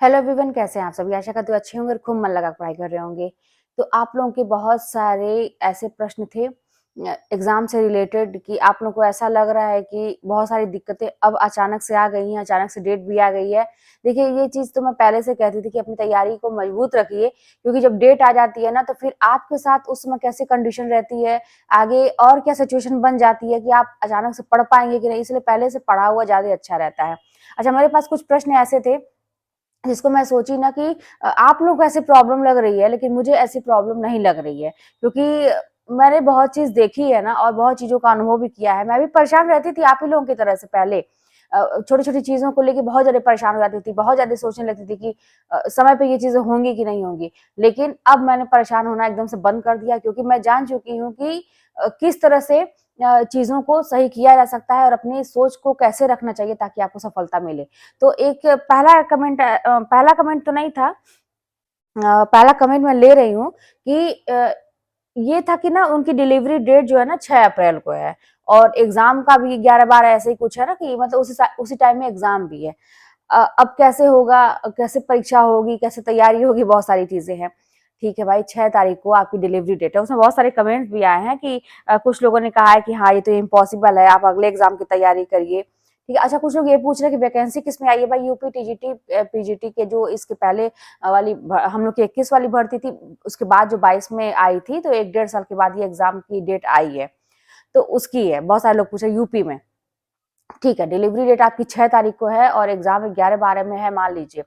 Hello everyone, कैसे हैं आप सभी। आशा करती हूँ अच्छे होंगे और खूब मन लगा पढ़ाई कर रहे होंगे। तो आप लोगों के बहुत सारे ऐसे प्रश्न थे एग्जाम से रिलेटेड कि आप लोगों को ऐसा लग रहा है कि बहुत सारी दिक्कतें अब अचानक से आ गई हैं, अचानक से डेट भी आ गई है। देखिए, ये चीज़ तो मैं पहले से कहती थी कि अपनी तैयारी को मजबूत रखिए, क्योंकि जब डेट आ जाती है ना तो फिर आपके साथ उस समय कैसी कंडीशन रहती है, आगे और क्या सिचुएशन बन जाती है कि आप अचानक से पढ़ पाएंगे कि नहीं, इसलिए पहले से पढ़ा हुआ ज़्यादा अच्छा रहता है। अच्छा, मेरे पास कुछ प्रश्न ऐसे थे जिसको मैं सोची ना कि आप लोगों को ऐसी प्रॉब्लम लग रही है, लेकिन मुझे ऐसी प्रॉब्लम नहीं लग रही है, क्योंकि मैंने बहुत चीज़ देखी है ना और बहुत चीज़ों का अनुभव भी किया है। मैं भी परेशान रहती थी आप ही लोगों की तरह से पहले। छोटी-छोटी चीज़ों को लेके बहुत ज़्यादा परेशान हो जाती थी, बहुत ज़्यादा सोचने लगती थी कि समय पे ये चीज़ें होंगी कि नहीं होंगी। लेकिन अब मैंने परेशान होना एकदम से बंद कर दिया, क्योंकि मैं जान चुकी हूँ कि किस तरह से चीज़ों को सही किया जा सकता है और अपनी सोच को कैसे रखना चाहिए ताकि आपको सफलता मिले। तो एक पहला कमेंट तो नहीं था, पहला कमेंट मैं ले रही हूँ कि ये था कि ना उनकी डिलीवरी डेट जो है ना 6 अप्रैल को है और एग्ज़ाम का भी 11-12 ऐसे ही कुछ है ना, कि मतलब उसी टाइम में एग्ज़ाम भी है। अब कैसे होगा, कैसे परीक्षा होगी, कैसे तैयारी होगी, बहुत सारी चीज़ें हैं। ठीक है भाई, 6 तारीख को आपकी डिलीवरी डेट है। उसमें बहुत सारे कमेंट्स भी आए हैं कि कुछ लोगों ने कहा है कि हाँ, ये तो इम्पॉसिबल है, आप अगले एग्ज़ाम की तैयारी करिए। ठीक है, अच्छा, कुछ लोग ये पूछ रहे हैं कि वैकेंसी किसमें आई है। भाई, यूपी टीजीटी पीजीटी के जो इसके पहले वाली हम लोग की 21 वाली भर्ती थी, उसके बाद जो 22 में आई थी, तो 1 डेढ़ साल के बाद ये एग्ज़ाम की डेट आई है, तो उसकी है। बहुत सारे लोग पूछ रहे हैं यूपी में। ठीक है, डिलीवरी डेट आपकी 6 तारीख को है और एग्ज़ाम 11-12 में है, मान लीजिए।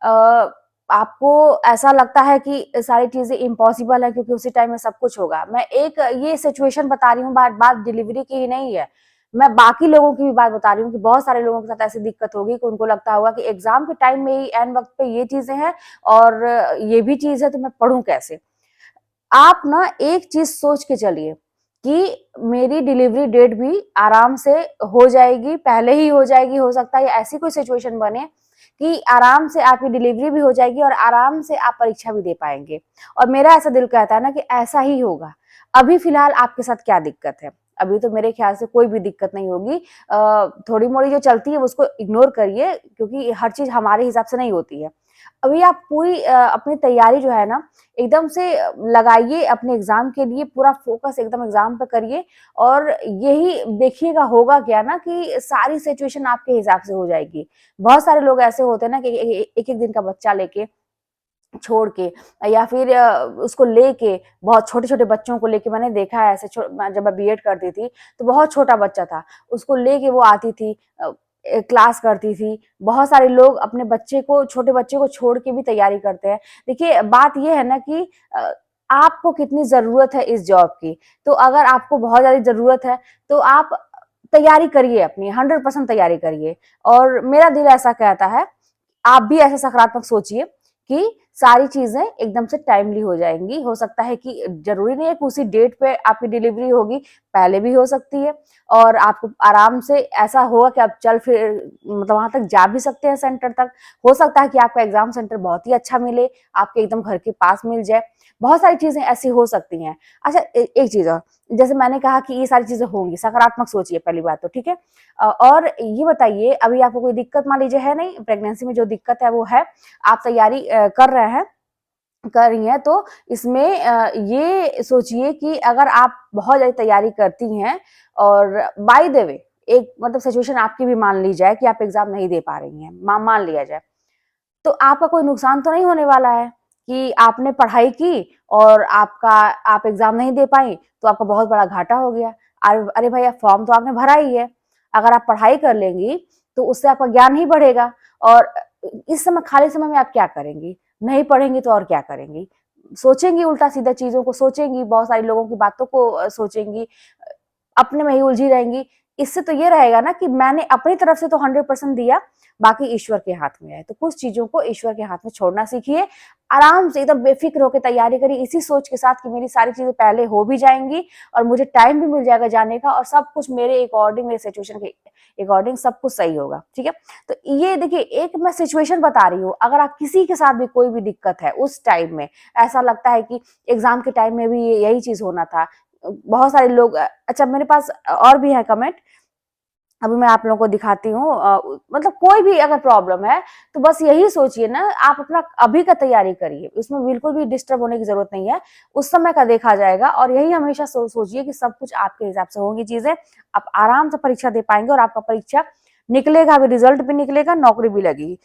अ, आपको ऐसा लगता है कि सारी चीज़ें इम्पॉसिबल है क्योंकि उसी टाइम में सब कुछ होगा। मैं एक ये सिचुएशन बता रही हूँ, बात डिलीवरी की ही नहीं है। मैं बाकी लोगों की भी बात बता रही हूँ कि बहुत सारे लोगों के साथ ऐसी दिक्कत होगी कि उनको लगता होगा कि एग्ज़ाम के टाइम में ही ऐन वक़्त पे ये चीज़ें हैं और ये भी चीज़ है, तो मैं पढ़ूँ कैसे? आप ना एक चीज़ सोच के चलिए कि मेरी डिलीवरी डेट भी आराम से हो जाएगी, पहले ही हो जाएगी। हो सकता है ऐसी कोई सिचुएशन बने कि आराम से आपकी डिलीवरी भी हो जाएगी और आराम से आप परीक्षा भी दे पाएँगे। और मेरा ऐसा दिल कहता है ना कि ऐसा ही होगा। अभी फ़िलहाल आपके साथ क्या दिक्कत है? अभी तो मेरे ख़्याल से कोई भी दिक्कत नहीं होगी। थोड़ी-मोड़ी जो चलती है उसको इग्नोर करिए, क्योंकि हर चीज़ हमारे हिसाब से नहीं होती है। अभी आप पूरी अपनी तैयारी जो है ना एकदम से लगाइए, अपने एग्ज़ाम के लिए पूरा फ़ोकस एकदम एग्ज़ाम पे करिए और यही देखिएगा होगा क्या ना कि सारी सिचुएशन आपके हिसाब से हो जाएगी। बहुत सारे लोग ऐसे होते हैं ना कि एक-एक दिन का बच्चा लेके छोड़ के या फिर उसको लेके बहुत छोटे-छोटे बच्चों को लेके मैंने देखा है ऐसे जब मैं बीएड करती थी, तो बहुत छोटा बच्चा था, उसको लेके वो आती थी, क्लास करती थी। बहुत सारे लोग अपने छोटे बच्चे को छोड़ के भी तैयारी करते हैं। देखिए, बात ये है ना कि अ, आपको कितनी ज़रूरत है इस जॉब की, तो अगर आपको बहुत ज़्यादा ज़रूरत है, तो आप तैयारी करिए, अपनी 100% तैयारी करिए। और मेरा दिल ऐसा कहता है, आप भी ऐसा सकारात्मक सोचिए कि सारी चीज़ें एकदम से टाइमली हो जाएँगी। हो सकता है कि ज़रूरी नहीं है कि उसी डेट पे आपकी डिलीवरी होगी, पहले भी हो सकती है और आपको आराम से ऐसा होगा कि आप चल फिर मतलब वहाँ तक जा भी सकते हैं सेंटर तक। हो सकता है कि आपका एग्ज़ाम सेंटर बहुत ही अच्छा मिले, आपके एकदम घर के पास मिल जाए। बहुत सारी चीज़ें ऐसी हो सकती हैं। अच्छा, एक चीज़ और, जैसे मैंने कहा कि ये सारी चीज़ें होंगी, सकारात्मक सोचिए पहली बात तो, ठीक है? और ये बताइए, अभी आपको कोई दिक्कत मान लीजिए है नहीं, प्रेगनेंसी में जो दिक्कत है वो है, आप तैयारी कर रहे हैं, कर रही हैं, तो इसमें ये सोचिए कि अगर आप बहुत ज़्यादा तैयारी करती हैं और बाय द वे एक मतलब सिचुएशन आपकी भी मान ली जाए कि आप एग्ज़ाम नहीं दे पा रही हैं, मान लिया जाए, तो आपका कोई नुकसान तो नहीं होने वाला है कि आपने पढ़ाई की और आप एग्ज़ाम नहीं दे पाई, तो आपका बहुत बड़ा घाटा हो गया। अरे भैया, फॉर्म तो आपने भरा ही है, अगर आप पढ़ाई कर लेंगी, तो उससे आपका ज्ञान ही बढ़ेगा और इस समय खाली समय में आप क्या करेंगी? नहीं पढ़ेंगी तो और क्या करेंगी? सोचेंगी, उल्टा-सीधा चीज़ों को सोचेंगी, बहुत सारे लोगों की बातों को सोचेंगी, अपने में ही उलझी रहेंगी। इससे तो ये रहेगा ना कि मैंने अपनी तरफ से तो 100% दिया, बाकी ईश्वर के हाथ में है। तो कुछ चीज़ों को ईश्वर के हाथ में छोड़ना सीखिए। आराम से एकदम बेफ़िक्र होके तैयारी करिए, इसी सोच के साथ कि मेरी सारी चीज़ें पहले हो भी जाएँगी और मुझे टाइम भी मिल जाएगा जाने का और सब कुछ मेरे अकॉर्डिंग, मेरे सिचुएशन के अकॉर्डिंग सब कुछ सही होगा, ठीक है? तो ये देखिए, एक मैं सिचुएशन बता रही हूँ, अगर आप किसी के साथ भी कोई भी दिक्कत है उस टाइम में, ऐसा लगता है कि एग्ज़ाम के टाइम में भी यही चीज़ होना था। बहुत सारे लोग अच्छा, मेरे पास और भी है कमेंट। अभी मैं आप लोगों को दिखाती हूँ। मतलब कोई भी अगर प्रॉब्लम है तो बस यही सोचिए ना, आप अपना अभी का तैयारी करिए, उसमें बिल्कुल भी डिस्टर्ब होने की जरूरत नहीं है, उस समय का देखा जाएगा। और यही हमेशा सोचिए कि सब कुछ आपके हिसाब से होंगी चीजें, आप आराम से परीक्षा दे पाएंगे और आपका परीक्षा निकलेगा भी, रिजल्ट भी निकलेगा, नौकरी भी लगेगी।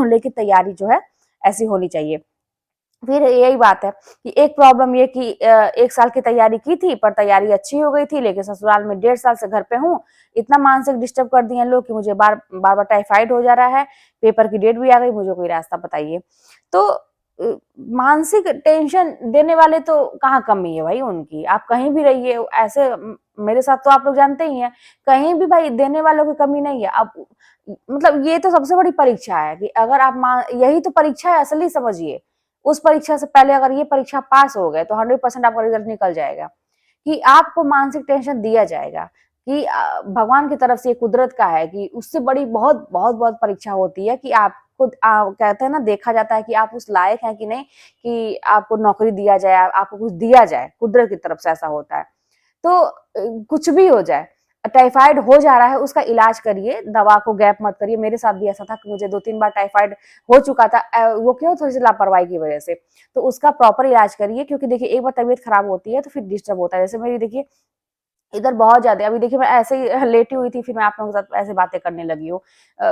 लेकिन तैयारी जो है ऐसी होनी चाहिए। फिर यही बात है कि एक प्रॉब्लम ये कि 1 साल की तैयारी की थी, पर तैयारी अच्छी हो गई थी, लेकिन ससुराल में 1.5 साल से घर पे हूँ। इतना मानसिक डिस्टर्ब कर दिए हैं लोग कि मुझे बार-बार टाइफाइड हो जा रहा है, पेपर की डेट भी आ गई, मुझे कोई रास्ता बताइए। तो मानसिक टेंशन देने वाले तो कहाँ कमी है भाई उनकी, आप कहीं भी रहिए ऐसे। मेरे साथ तो आप लोग जानते ही हैं, कहीं भी भाई देने वालों की कमी नहीं है। अब मतलब ये तो सबसे बड़ी परीक्षा है कि अगर आप यही तो परीक्षा है असली, समझिए। उस परीक्षा से पहले अगर ये परीक्षा पास हो गए तो 100% आपका रिजल्ट निकल जाएगा, कि आपको मानसिक टेंशन दिया जाएगा कि भगवान की तरफ से, ये कुदरत का है कि उससे बड़ी बहुत बहुत बहुत परीक्षा होती है कि आपको कहते हैं ना, देखा जाता है कि आप उस लायक हैं कि नहीं, कि आपको नौकरी दिया जाए, आपको कुछ दिया जाए, कुदरत की तरफ से ऐसा होता है। तो कुछ भी हो जाए, टाइफाइड हो जा रहा है उसका इलाज करिए, दवा को गैप मत करिए। मेरे साथ भी ऐसा था कि मुझे 2-3 बार टाइफाइड हो चुका था, वो क्यों, थोड़ी सी लापरवाही की वजह से। तो उसका प्रॉपर इलाज करिए, क्योंकि देखिए एक बार तबीयत खराब होती है तो फिर डिस्टर्ब होता है। जैसे मेरी देखिए इधर बहुत ज़्यादा, अभी देखिए मैं ऐसे ही लेटी हुई थी, फिर मैं आप लोगों के साथ ऐसे बातें करने लगी हूँ।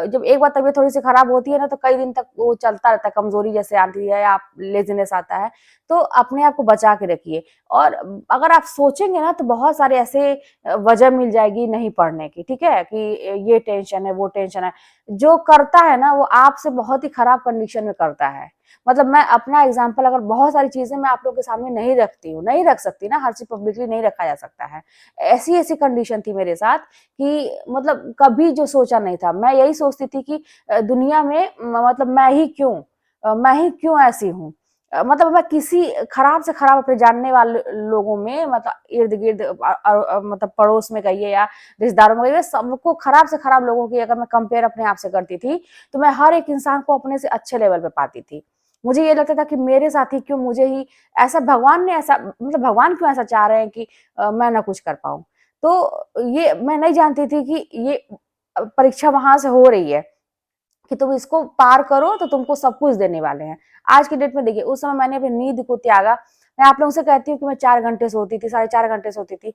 जब एक बार तबीयत थोड़ी-सी खराब होती है ना, तो कई दिन तक वो चलता रहता है, कमज़ोरी जैसे आती है या लेज़ीनेस आता है, तो अपने आप को बचा के रखिए। और अगर आप सोचेंगे ना, तो बहुत सारे ऐसे वजह मिल जाएगी नहीं पढ़ने की, ठीक है? कि ये टेंशन है, वो टेंशन है। जो करता है ना, वो आपसे बहुत ही खराब कंडीशन में करता है। मतलब मैं अपना एग्ज़ाम्पल, अगर बहुत सारी चीज़ें मैं आप लोगों के सामने नहीं रखती हूँ, नहीं रख सकती ना, हर चीज़ पब्लिकली नहीं रखा जा सकता है। ऐसी-ऐसी कंडीशन थी मेरे साथ कि मतलब कभी जो सोचा नहीं था। मैं यही सोचती थी कि दुनिया में मतलब मैं ही क्यों ऐसी हूँ? मतलब मैं किसी खराब से खराब अपने जानने वाले लोगों में, मतलब इर्द-गिर्द मतलब पड़ोस में कहिए या रिश्तेदारों में कहिए, सबको खराब से खराब लोगों की अगर मैं कंपेयर अपने आप से करती थी, तो मैं हर एक इंसान को अपने से अच्छे लेवल पे पाती थी। मुझे ये लगता था कि मेरे साथ ही क्यों, मुझे ही ऐसा, भगवान ने ऐसा, मतलब भगवान क्यों ऐसा चाह रहे हैं कि मैं ना कुछ कर पाऊँ। तो ये मैं नहीं जानती थी कि ये परीक्षा वहाँ से हो रही है कि तुम इसको पार करो तो तुमको सब कुछ देने वाले हैं। आज की डेट में देखिए, उस समय मैंने अपनी नींद को त्यागा। मैं आप लोगों से कहती हूँ कि मैं 4 घंटे सोती थी, साढ़े 4 घंटे सोती थी।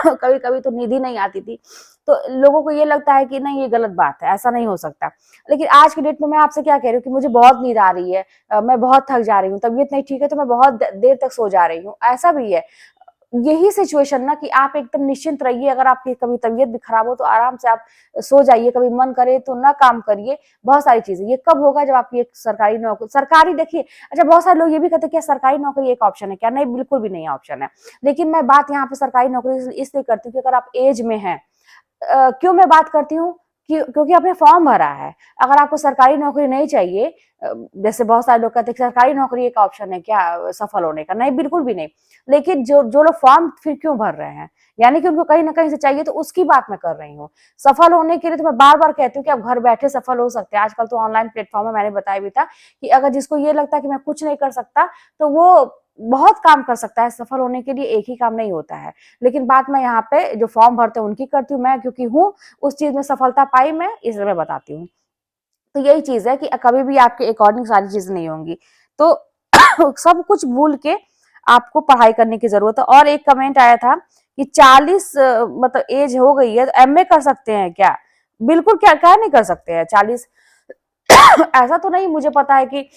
कभी-कभी तो नींद ही नहीं आती थी। तो लोगों को ये लगता है कि नहीं, ये गलत बात है, ऐसा नहीं हो सकता। लेकिन आज की डेट में मैं आपसे क्या कह रही हूँ कि मुझे बहुत नींद आ रही है, मैं बहुत थक जा रही हूँ, तबीयत नहीं ठीक है तो मैं बहुत द देर तक सो जा रही हूँ, ऐसा भी है। यही सिचुएशन ना, कि आप एकदम निश्चिंत रहिए, अगर आपकी कभी तबीयत भी खराब हो तो आराम से आप सो जाइए, कभी मन करे तो ना काम करिए, बहुत सारी चीजें। ये कब होगा, जब आपकी एक सरकारी नौकरी, सरकारी देखिए, अच्छा बहुत सारे लोग ये भी कहते हैं कि सरकारी नौकरी एक ऑप्शन है क्या? नहीं, बिल्कुल भी नहीं ऑप्शन है। लेकिन मैं बात यहाँ पे सरकारी नौकरी इसलिए करती हूँ कि अगर आप एज में हैं, क्यों मैं बात करती हूँ? क्योंकि आपने फॉर्म भरा है। अगर आपको सरकारी नौकरी नहीं चाहिए, जैसे बहुत सारे लोग कहते हैं कि सरकारी नौकरी एक ऑप्शन है क्या सफल होने का? नहीं, बिल्कुल भी नहीं। लेकिन जो जो लोग फॉर्म फिर क्यों भर रहे हैं? यानी कि उनको कहीं न कहीं से चाहिए, तो उसकी बात मैं कर रही हूँ। सफल होने के लिए तो मैं बार-बार कहती हूँ कि आप घर बैठे सफल हो सकते हैं। आजकल तो ऑनलाइन प्लेटफ़ॉर्म है, मैंने बताया भी था कि अगर जिसको ये लगता है कि मैं कुछ नहीं कर सकता, तो वो बहुत काम कर सकता है। सफल होने के लिए एक ही काम नहीं होता है। लेकिन बात मैं यहाँ पे जो फॉर्म भरते हैं उनकी करती हूँ, मैं क्योंकि हूँ उस चीज़ में सफलता पाई मैं, इसलिए मैं बताती हूँ। तो यही चीज़ है कि कभी भी आपके अकॉर्डिंग सारी चीज़ें नहीं होंगी। तो सब कुछ भूल के आपको पढ़ाई करने की ज़रूरत है। और एक कमेंट आया था कि 40 मतलब एज हो गई है तो एमए कर सकते हैं क्या? बिल्कुल, क्या क्या नहीं कर सकते हैं 40। ऐसा तो नहीं, मुझे पता है कि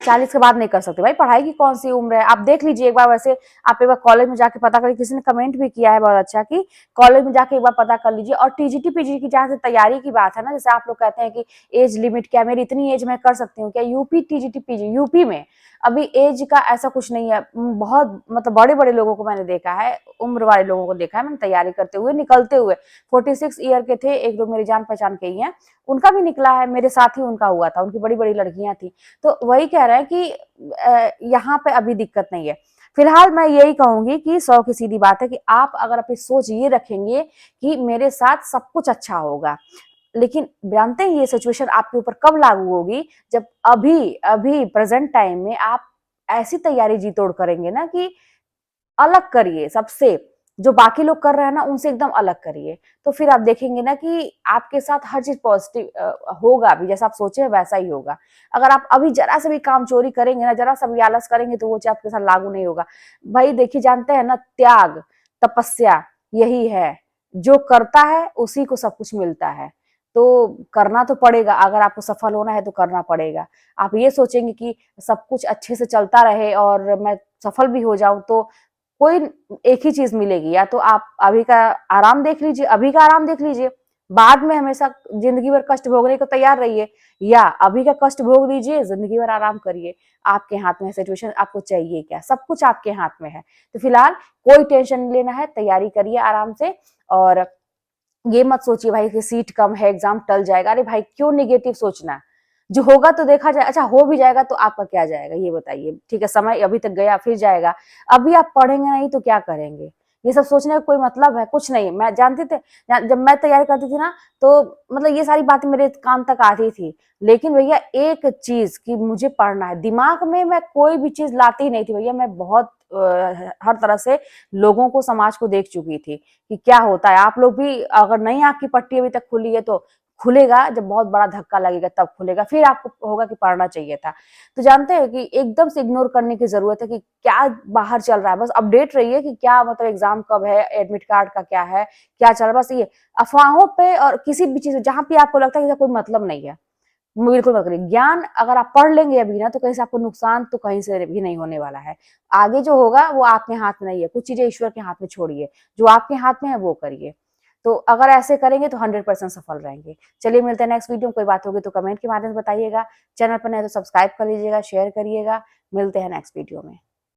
40 के बाद नहीं कर सकते भाई, पढ़ाई की कौन सी उम्र है? आप देख लीजिए एक बार, वैसे आप एक बार कॉलेज में जाके पता करिए, किसी ने कमेंट भी किया है बहुत अच्छा कि कॉलेज में जाके एक बार पता कर लीजिए। और टीजीटी पीजी की जहाँ से तैयारी की बात है ना, जैसे आप लोग कहते हैं कि एज लिमिट क्या, मेरी इतनी एज में कर सकती हूँ क्या? यूपी टीजीटी पीजी, यूपी में अभी एज का ऐसा कुछ नहीं है। बहुत मतलब बड़े बड़े लोगों को मैंने देखा है, उम्र वाले लोगों को देखा है मैंने तैयारी करते हुए, निकलते हुए। 46 ईयर के थे, एक दो मेरी जान पहचान के ही हैं, उनका भी निकला है, मेरे साथ ही उनका हुआ था, उनकी बड़ी बड़ी लड़कियां थी। तो वही कह रहे हैं कि यहाँ पे अभी दिक्कत नहीं है। फिलहाल मैं यही कहूंगी कि 100 की सीधी बात है कि आप अगर अपनी सोच ये रखेंगे कि मेरे साथ सब कुछ अच्छा होगा, लेकिन जानते हैं ये सिचुएशन आपके ऊपर कब लागू होगी? जब अभी अभी प्रेजेंट टाइम में आप ऐसी तैयारी जी तोड़ करेंगे ना कि अलग करिए सबसे, जो बाकी लोग कर रहे हैं ना उनसे एकदम अलग करिए। तो फिर आप देखेंगे ना कि आपके साथ हर चीज पॉजिटिव होगा भी, जैसा आप सोचे वैसा ही होगा। अगर आप अभी जरा से भी काम चोरी करेंगे ना, जरा सा भी आलस करेंगे, तो वो चीज आपके साथ लागू नहीं होगा। भाई देखिए, जानते हैं ना, त्याग, तपस्या यही है। जो करता है उसी को सब कुछ मिलता है। तो करना तो पड़ेगा, अगर आपको सफल होना है तो करना पड़ेगा। आप ये सोचेंगे कि सब कुछ अच्छे से चलता रहे और मैं सफल भी हो जाऊं, तो कोई एक ही चीज मिलेगी, या तो आप अभी का आराम देख लीजिए, अभी का आराम देख लीजिए, बाद में हमेशा जिंदगी भर कष्ट भोगने को तैयार रहिए, या अभी का कष्ट भोग लीजिए, जिंदगी भर आराम करिए। आपके हाथ में है सिचुएशन, आपको चाहिए क्या, सब कुछ आपके हाथ में है। तो फिलहाल कोई टेंशन नहीं लेना है, तैयारी करिए आराम से। और ये मत सोचिए भाई कि सीट कम है, एग्जाम टल जाएगा। अरे भाई क्यों निगेटिव सोचना है? जो होगा तो देखा जाए। अच्छा, हो भी जाएगा तो आपका क्या जाएगा, ये बताइए? ठीक है, समय अभी तक गया, फिर जाएगा। अभी आप पढ़ेंगे नहीं तो क्या करेंगे? ये सब सोचने का कोई मतलब है? कुछ नहीं। मैं जानती थे, जब मैं तैयारी करती थी ना, तो मतलब ये सारी बातें मेरे कान तक आती थी। लेकिन भैया एक चीज कि मुझे पढ़ना है, दिमाग में मैं कोई भी चीज लाती ही नहीं थी भैया। मैं बहुत हर तरह से लोगों को, समाज को देख चुकी थी कि क्या होता है। आप लोग भी, अगर नहीं आंख की पट्टी अभी तक खुली है, तो खुलेगा जब बहुत बड़ा धक्का लगेगा, तब खुलेगा। फिर आपको होगा कि पढ़ना चाहिए था। तो जानते हैं कि एकदम से इग्नोर करने की जरूरत है कि क्या बाहर चल रहा है। बस अपडेट रहिए कि क्या मतलब एग्जाम कब है, एडमिट कार्ड का क्या है, क्या चल रहा है। बस ये अफवाहों पे और किसी भी चीज जहां पे आपको लगता है कि कोई मतलब नहीं है, बिल्कुल मत करिए। ज्ञान अगर आप पढ़ लेंगे अभी ना, तो कहीं से आपको नुकसान तो कहीं से भी नहीं होने वाला है। आगे जो होगा वो आपके हाथ में नहीं है। कुछ चीजें ईश्वर के हाथ में छोड़िए, जो आपके हाथ में है वो करिए। तो अगर ऐसे करेंगे तो 100% सफल रहेंगे। चलिए, मिलते हैं नेक्स्ट वीडियो में। कोई बात होगी तो कमेंट के माध्यम से बताइएगा। चैनल पर नहीं तो सब्सक्राइब कर लीजिएगा, शेयर करिएगा। मिलते हैं नेक्स्ट वीडियो में।